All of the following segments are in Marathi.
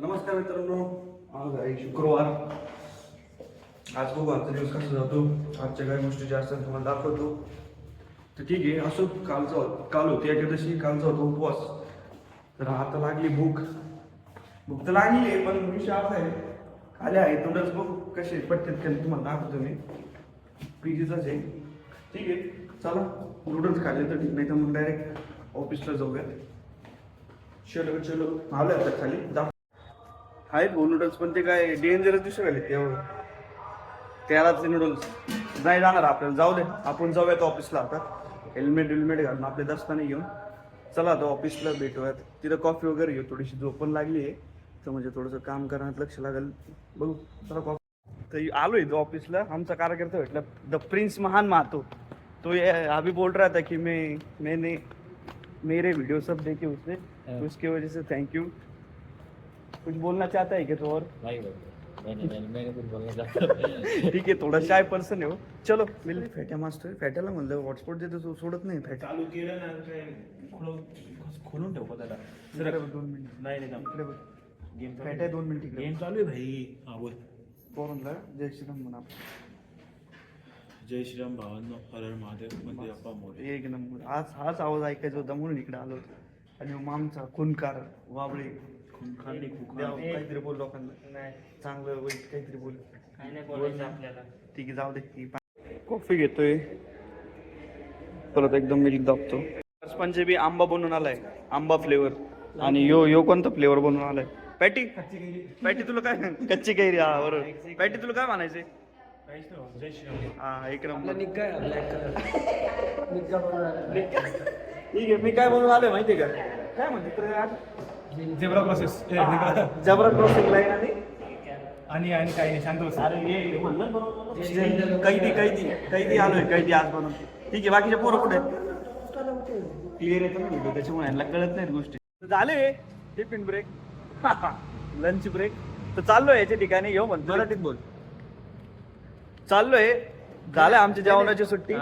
नमस्कार मित्रांनो, आज आहे शुक्रवार. आज बघू आजचा दिवस कसा जातो. आजच्या काही गोष्टी ज्या असतात तुम्हाला दाखवतो. तर ठीक आहे, असो. काल होती एकादशी, कालचा होता उपवास. तर आता लागली भूक तर लागली आहे, पण विषय असा आहे, खाली आहे तेवढंच बघू कसे पटतात खाली तुम्हाला दाखवतो मी. पीजीचाच आहे. ठीक आहे, चला नूडल्स खाल्ले तर ठीक, नाही तर मग डायरेक्ट ऑफिसला जाऊयात. चलो आलो आता खाली आहेत भाऊ नूडल्स, पण ते काय डेंजरस दिसू राहिले त्यालाच नूडल्स नाही जाणार आपल्याला. जाऊ दे, आपण जाऊयात ऑफिसला आता. हेल्मेट घालून आपले दस्ताने घेऊन चला आता ऑफिसला भेटूयात. तिथं कॉफी वगैरे घेऊ, थोडीशी झोप पण लागली आहे तर म्हणजे थोडंसं काम करण्यात लक्ष लागेल. बघू चला कॉफी. तर आलोय तो ऑफिसला. आमचा कार्यकर्ता भेटला, द प्रिंस महान महातो. तो अभी बोल रहा था कि मैंने मेरे वीडियो सब देखे उसने, उसके वजह से थैंक यू. कुछ बोलना चाहता है क्या तो? और मैंने कुछ बोलना चाहता. ठीक आहे, थोडा शाय पर्सन आहे हो. चलो मिल. फेट्या मास्टर फेट्याला म्हणलं हॉटस्पॉट देतो तो सोडत नाही. फेट्या चालू केलं ना काय खोलून ठेव त्याला. जरा 2 मिनिट नाही इकडे बघ. गेम फेट्या 2 मिनिट इकडे. गेम चालू आहे भाई. हा बोल. पोरांना जय श्रीराम म्हणा. जय श्रीराम भावांनो, हर हर महादेव. मध्ये अप्पा मोरे. एक नंबर. हाच आवाज ऐकायचा होता म्हणून इकडे आलो होतो. आणि मग आमचा खूनकार वाबळे काहीतरी बोल लोकांना. चांगलं वाईट काहीतरी बोल. आपल्याला ठीक आहे, जाऊ दे. कॉफी घेतोय, परत एकदम मिल्क दाबतो. पंजाबी आंबा बनवून आलाय, आंबा फ्लेवर. आणि यो कोणता फ्लेवर बनवून आलाय? पॅटी तुला काय? कच्ची कैरी. हा बरोबर. पॅटी तुला काय म्हणायचे? जय श्रीराम. हा एक नंबर. ब्लॅक कलर ठीक आहे, मी काय बनवून आलोय माहितीये का? काय म्हणते तुला आज? Zebra process. Zebra crossing line आणि आणि काही नाही, शांत बस. अरे ये म्हणलं बरोबर. कैदी आलोय. कैदी आज बनवून. ठीक आहे, बाकीच्या पोरं कुठे क्लिअर येतं ना व्हिडिओ, त्याच्यामुळे यांना कळत नाहीत गोष्टी. झाले टिफिन ब्रेक, लंच ब्रेक. तर चाललोय याच्या ठिकाणी येऊ म्हणतो. मराठीत बोल. चाललोय. झालंय आमच्या जेवणाची सुट्टी.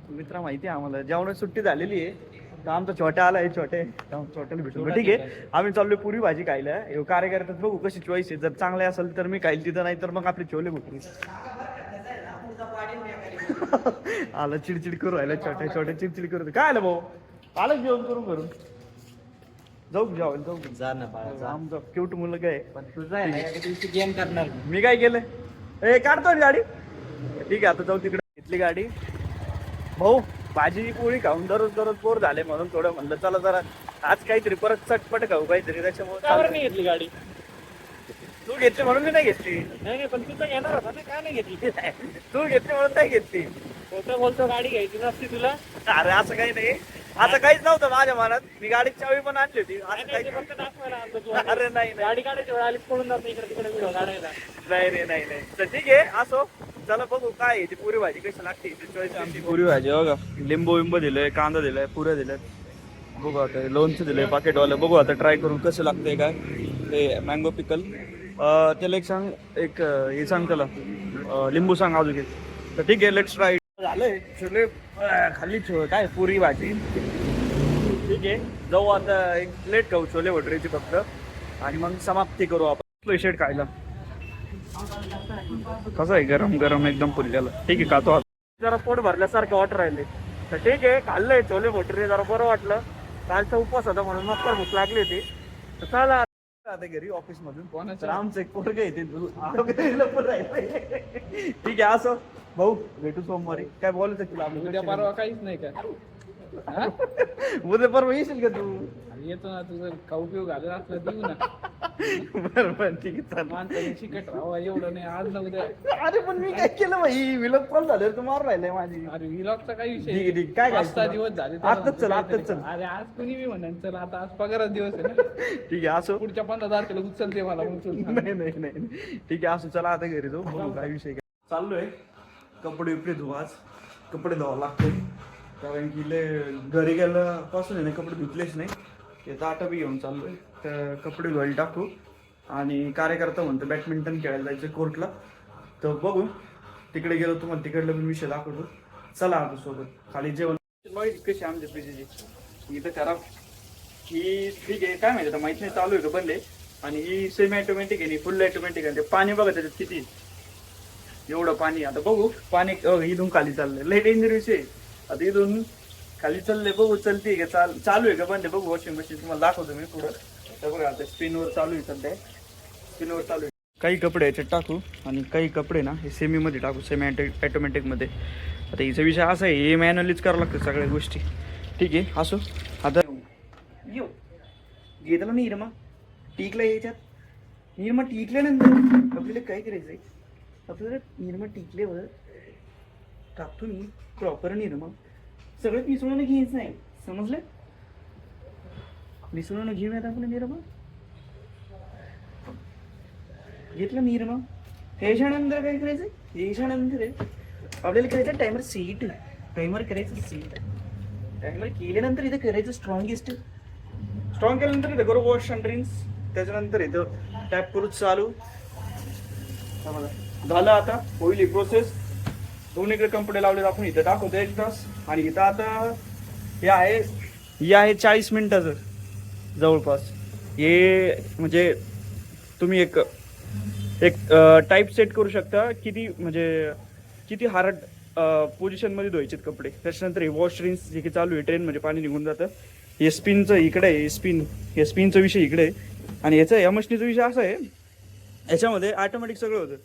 मित्र माहिती आहे आम्हाला जेवणाची सुट्टी झालेली आहे. तर आमचा छोटा आलाय. छोट्याला भेटून ठीक आहे. आम्ही चाललोय पुरी भाजी खायला. कार्यकर्त्यात बघू कशी चॉईस आहे. जर चांगले असेल तर मी खाईल तिथं, नाही तर मग आपली छोले भुकरी. आला चिडचिड करू राहिला. छोट्या चिडचिड करू. काय आलं भाऊ? आलं जेवण करून जाऊ जाऊ जा ना बाळा. आमचं क्यूट मुलगा आहे. पण तुझा आहे ना एका दिवशी गेम करणार. मी काय केलंय? काढतो गाडी. ठीक आहे, आता जाऊ तिकडे. घेतली गाडी. भाऊ भाजी पोळी खाऊन दररोज बोर झाले म्हणून थोडं म्हणलं चला जरा आज काहीतरी परत चटपट खाऊ काहीतरी. त्याच्यामुळे नाही घेतली गाडी. तू घेतली म्हणून मी नाही घेतली. नाही पण तू तर घेणार होता ना, काय नाही घेतली? तू घेतली म्हणून नाही घेतली. बोलतो गाडी घ्यायची नसती तुला. अरे असं काही नाही. असं काहीच नव्हतं माझ्या मनात. मी गाडीची चावी पण आणली होती. असं काही फक्त दाखवायला आणतो तू. अरे नाही गाडी काढायची वेळ आली पळून जातो इकडे तिकडे व्हिडिओ काढायला. नाही. तर ठीक आहे, असो. चला बघू काय आहे ती पुरी भाजी कशी लागते. आमची पुरी भाजी बघा. लिंबू दिलंय, कांदा दिलाय, पुऱ्या दिल्यात. बघू आता लोणचं दिलंय पाकेटवालं. बघू आता ट्राय करून कसं लागतंय काय. ते मँगो पिकल त्याला एक हे सांग त्याला. लिंबू सांग अजून एक. तर ठीक आहे, लेट्स ट्राय. झालंय छोले खाल्ली. काय पुरी भाजी. ठीक आहे, जाऊ आता. एक प्लेट खाऊ छोले भटुरेची फक्त, आणि मग समाप्ती करू आपण. शेट खायला कसं आहे? गरम एकदम फुललेलं. ठीक आहे, खातो. जरा पोट भरल्यासारखं वाटत राहिले. तर ठीक आहे, खाल्लंय छोले भटुरे. जरा बरं वाटलं. कालचा उपवास होता म्हणून मग तर भूक लागली होती. तर चला आता घरी ऑफिस मधून. तर आमचं एक पोरग येते. ठीक आहे, असं भाऊ भेटू सोमवारी. काय बोलायचं तुला? उद्या परवा काहीच नाही का? उद्या परवा येशील का तू? येतो ना. तुझं का उपयोग झाला असला देऊ ना. बरोबर, ठीक आहे, चालेल. माणसाने शिकट राहावा एवढं नाही. आज ना उद्या. अरे पण मी काय केलं भाई? विलग पण झालं. तू मार राहिलाय माझी. अरे व्लॉगचा काही विषय ठीक आहे, काय 5-6 दिवस झाले. आताच चल. अरे आज कुणी मी म्हणेन चल आता. आज पगारच दिवस आहे ना. ठीक आहे, असो. पुढच्या 15 तारखेला उचलते मला. नाही. ठीक आहे, असो. चला आता घरी जाऊ. बघू काय विषय. चाललोय कपडे धुवा. आज कपडे धुवा लागते कारण की घरी गेलं पासून आहे ना कपडे धुतलेच नाही. ते ताटं बी घेऊन चाललोय. तर कपडे धुवायला टाकू. आणि कार्यकर्ता म्हणतो बॅडमिंटन खेळायला जायचं कोर्टला. तर बघू तिकडे गेलो तुम्हाला तिकडलं पण विषय दाखवतो. चला आता सोबत. खाली जेवण कशी आमच्या पीजीची इथं खराब की ठीक आहे काय माहिती आता. माहित नाही चालू आहे का बंद आहे. आणि ही सेमी ऑटोमॅटिक आहे, फुल ऑटोमॅटिक आहे. ते पाणी बघा त्याच्यात किती, एवढं पाणी. आता बघू पाणी इथून खाली चाललंय, लय डेंजर विषय. आता इथून खाली चाललंय, बघू चलते का, चालू आहे का पण ते बघू. वॉशिंग मशीन तुम्हाला दाखवतो मी पुढं. तर बघा आता स्पिनवर चालू आहे, सध्या स्पिनवर चालू आहे. काही कपडे याच्यात टाकू आणि काही कपडे ना हे सेमीमध्ये टाकू, सेमी ऑटोमॅटिकमध्ये. आता हिचा विषय असा आहे, हे मॅन्युअलीच करावं लागतं सगळ्या गोष्टी. ठीक आहे असो. आता येऊ घेतलं निर्मा टिकला याच्यात. निर्मा टिकल्यानंतर आपल्याला काय करायचंय, आपल्याला निर्मा टिकल्यावर टाकतो मी प्रॉपर निर्मा. सगळं मिसळून घ्यायचं नाही, समजलं? मिसळून घेऊयात आपण निर्मा. घेतलं निर्मा. ह्याच्यानंतर काय करायचं, ह्याच्यानंतर आपल्याला करायचं टायमर सेट. टायमर करायचं सेट. टायमर केल्यानंतर इथं करायचं स्ट्रॉंगेस्ट. स्ट्रॉंग केल्यानंतर इथं करू वॉश अँड रिन्स. त्याच्यानंतर इथं टॅप करू चालू. झालं आता होईल ही प्रोसेस. दोन्हीकडे कपडे लावले आपण इथं टाकवतो 1 तास. आणि इथं आता हे आहे 40 मिनिटाचं जवळपास. हे म्हणजे तुम्ही एक टाईप सेट करू शकता किती, म्हणजे किती हार्ड पोझिशनमध्ये धुवायचे कपडे. त्याच्यानंतर हे वॉश रिन्स जे की चालू आहे, ट्रेन म्हणजे पाणी निघून जातं. हे स्पिनचं इकडे आहे, हे स्पिनचा विषय इकडे आहे. आणि या मशीनीचा विषय असा आहे, याच्यामध्ये ऑटोमॅटिक सगळं होतं.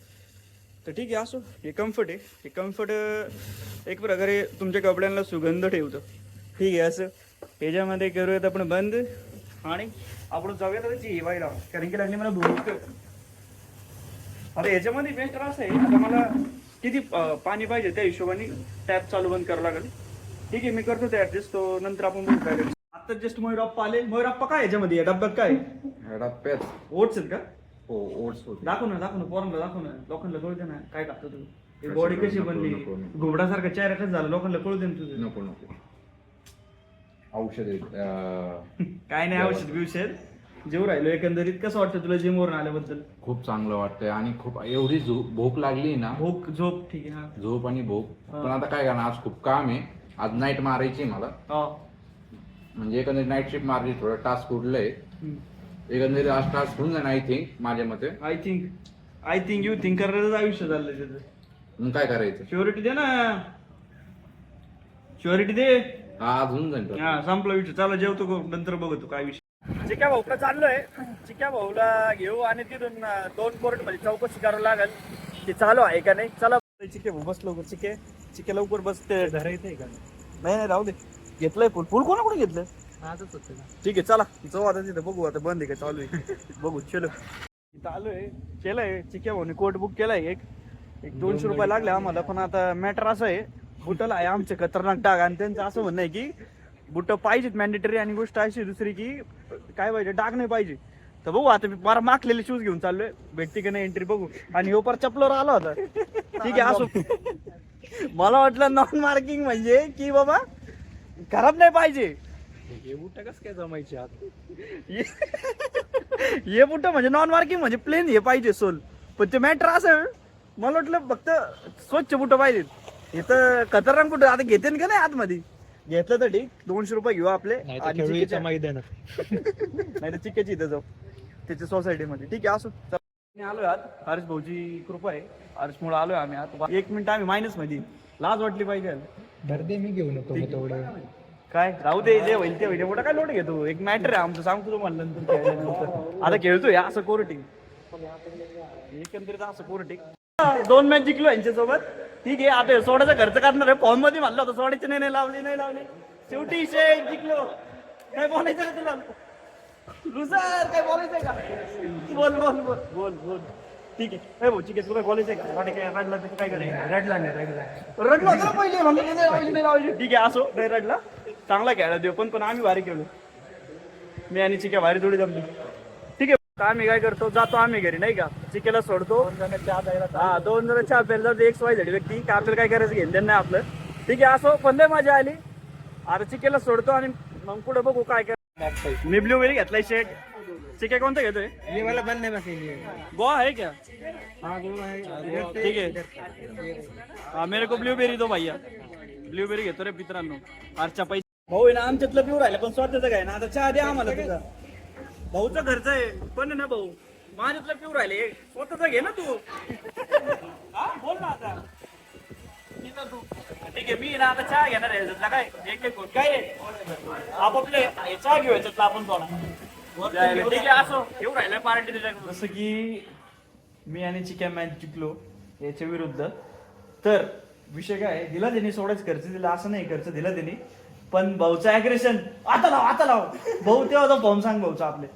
तर ठीक आहे असो. हे कम्फर्ट आहे. हे कम्फर्ट एक प्रकारे तुमच्या कपड्यांना सुगंध ठेवतं. ठीक आहे असं. ह्याच्यामध्ये करूयात आपण बंद आणि आपण जाऊयात आता जेवायला, कारण की लागली मला भूक. आता याच्यामध्ये बेस्ट असं आहे, आता मला किती पाणी पाहिजे त्या हिशोबाने टॅप चालू बंद करावं लागेल. ठीक आहे मी करतो ते ऍडजस्ट. तो नंतर आपण बघू काय. आता जस्ट मयूरप्पा आले. मयूरप्पा काय याच्यामध्ये डब्यात काय डब्यात ओट्स आहेत का? हो ओट्स होते. दाखव ना पोरांना दाखव ना, लोकांना कळू दे ना काय टाकतो तू. बॉडी कशी बनली, घुबडासारखं चेहऱ्याच झालं, लोकांना कळू दे ना तुझं. नको नको औषध काय नाही औषध बिवषध. जेव राहिलो एकंदरीत. कसं वाटतं तुला जिम वरून आल्याबद्दल? खूप चांगलं वाटतंय आणि खूप एवढी भूक लागली ना. भूक झोप ठीक आहे. हा झोप आणि भूक. पण आता काय करणार, आज खूप काम आहे. आज नाईट मारायची मला. म्हणजे एकंदरीत नाईट शिफ्ट मारली, थोडं टास्क उरलंय. एकंदरीत आज टास्क होऊन जाईल आय थिंक, माझ्या मते. आय थिंक यू थिंक करायचं आयुष्य चाललंय त्याचं. मग काय करायचं, श्युरिटी दे ना, श्युरिटी दे. आज होऊन जाईल. हा संपला विषय. चला जेवतो, नंतर बघतो काय विषय. चिक्या भाऊला चाललोय. चिक्या भाऊला घेऊ आणि तिथून 2 कोर्ट मध्ये चौकशी करावं लागेल ते चालू आहे का नाही. चला चिक्या भाऊ बस लवकर. चिक्या लवकर बस. ते धरायचं आहे का? नाही राहू दे. घेतलंय फुल कोणाकडून घेतलं? आजच होतं. ठीक आहे चला जाऊ आता तिथं. बघू आता बंद आहे का चालू आहे बघू. चलो चालू आहे. केलंय चिक्या भाऊने कोट बुक केलाय. एक 200 रुपये लागले आम्हाला. पण आता मॅटर असं आहे, बुटाला आहे आमचे खतरनाक डाग. आणि त्यांचं असं म्हणणं आहे की बुट पाहिजेत मॅन्डेटरी. आणि गोष्ट अशी दुसरी की काय पाहिजे, डाग नाही पाहिजे. तर बघू आता मी फार माखलेले शूज घेऊन चाललोय, भेटते की नाही एंट्री बघू. आणि हो पर चपलोर आला होता. ठीक आहे असो. मला वाटलं नॉन मार्किंग म्हणजे की बाबा खराब नाही पाहिजे. हे बुट कसं काय जमायचे आत? हे बुट म्हणजे नॉन मार्किंग म्हणजे प्लेन हे पाहिजे सोल. पण ते मॅटर असं मला वाटलं फक्त स्वच्छ बुट पाहिजेत. हे तर खतरनाक बुट. आता घेते का नाही आतमध्ये? घेतलं तर ठीक. 200 रुपये घेऊ आपले. नाही तर चिक्याची इथं जाऊ त्याच्या सोसायटीमध्ये. ठीक आहे असो. आलोय आत. हर्ष भाऊची कृपा आहे. हर्षमुळे आलोय आम्ही आत. 1 मिनिट आम्ही मायनस मध्ये. लाज वाटली पाहिजे. दर्दे मी घेऊन येतो तेवढं. काय राहू दे, जे होईल ते होईल. एवढं काय लोट घेतो. एक मॅटर आहे आमचं, सांगतो तुम्हाला नंतर खेळल्यानंतर. आता खेळतोय असं कोरटिंग. एकंदरीत असं कोरटिंग. 2 मॅच जिंकलो यांच्यासोबत. ठीक आहे आता सोडाचा खर्च करणार आहे. फॉर्म मध्ये म्हणलं होतं सोडायचे, नाही लावले. शेवटी जिंकलो. काय बोलायचं ना तुला? लुझर काय बोलायचंय का? बोल. ठीक आहे भाऊ. ठीक आहे तुला बोलायचंय का? काय रडला तर काय करायचं? रडला होता पहिले म्हणलं नाही लावायची. ठीक आहे असो. नाही रडला. चांगला खेळला देव. पण आम्ही भारी खेळलो. मी आणि चिक्या भारी थोडी जमली. ठीक आहे आम्ही काय करतो, जातो आम्ही घरी नाही का. चिक्याला सोडतो. 2 जण चहा प्यायला जातो. XY व्यक्ती का आपल्याला काय करायचं घेऊन त्यांना आपलं. ठीक आहे असो. पण लय मजा आली. आता चिक्याला सोडतो आणि मग पुढे बघू काय काय. मी ब्लूबेरी घेतलाय शेट. चिक्या कोणता घेतोय? मला बंद नाही बाकी. गोवा है क्या? हाँ गोवा है. ठीक है. हाँ मेरे को ब्लूबेरी दो भैया. ब्लूबेरी घेतो रे मित्रांनो. आजच्या पैसे भाऊ आहे ना आमच्यातलं पिऊ राहिलं पण स्वतःचं काय ना. आता चहा द्या आम्हाला तुझा. भाऊचा घरचा आहे पण आहे ना भाऊ माझ्यातलं पिऊ राहिले स्वतःचा घे ना तू हा बोल ना आता ठीक आहे मी ना आता चहा घेणार आहे याच्यातला काय एक एक घोट काय आहे आपापले चहा घेऊ याच्यातला आपण थोडा ठीक आहे असं घेऊ राहिलाय पार्टी तुझ्याकडे जसं की मी आणि चिकन मॅच जिंकलो याच्या विरुद्ध तर विषय काय आहे, दिला त्यांनी सोडाच खर्च दिला असं नाही खर्च दिला त्यांनी पण भाऊचं अग्रेशन आता लाव भाऊ तेव्हा तो फॉर्म सांग भाऊचा आपले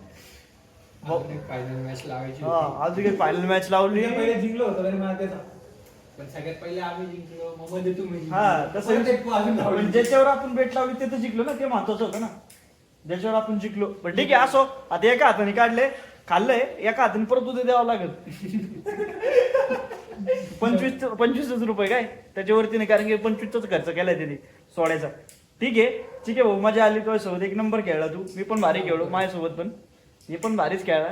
फायनल मॅच लावायची अजून काही फायनल मॅच लावली पहिले जिंकलो होतो तरी मला त्याचा पण सगळ्यात पहिले आम्ही जिंकलो मग मध्ये तुम्ही जिंकलो. हा तसं पण ते अजून लावली. पण ज्याच्यावर आपण बेट लावली ते तर जिंकलो ना ते महत्वाचं होतं ना ज्याच्यावर आपण जिंकलो पण ठीक आहे असो आता एका हाताने काढले खाल्लंय एका हाताने परत उद्या द्यावं लागेल 25 रुपये काय त्याच्यावरती नाही कारण की 25च खर्च केलाय त्यांनी सोड्याचा ठीक आहे भाऊ मजा आली तुझ्यासोबत एक नंबर खेळला तू मी पण भारी खेळलो माझ्यासोबत पण हे पण भारीच खेळला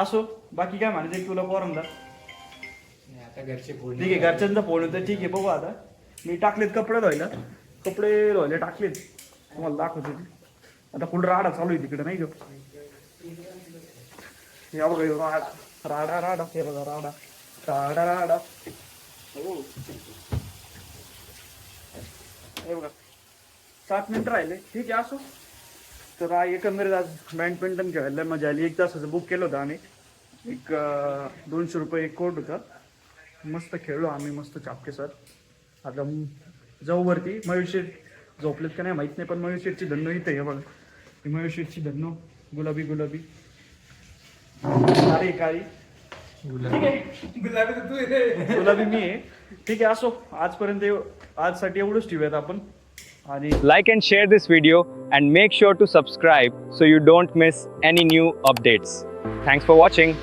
असो बाकी काय म्हणायचं तुला पोरमदा नाही, आता घरचे फोन ठीक आहे घरच्यांचा फोन होता ठीक आहे बघू आता मी टाकलेत कपडे धुवायला टाकलेत तुम्हाला दाखवतो ते. आता फुल राडा चालू आहे तिकडे नाही का या बघा ह्यो राडा हे बघा राडा हो हे बघा 7 मिनिटं राहिले ठीक आहे असो तर एकंदरीत आज बॅडमिंटन खेळायला मजा आली 1 तासाचं बुक केलं होतं आम्ही एक 200 रुपये एक कोट होता मस्त खेळलो आम्ही मस्त चापके सर आता जाऊ वरती मयूरशेठ झोपलेत का नाही माहित नाही पण मयूरशेठची धन्नो इथे आहे बघा ही मयूरशेठची धन्नो गुलाबी काळी ठीक आहे गुलाबी मी आहे ठीक आहे असो आजसाठी एवढंच ठेवूयात आपण आणि Like and share this video and make sure to subscribe so you don't miss any new updates. Thanks for watching.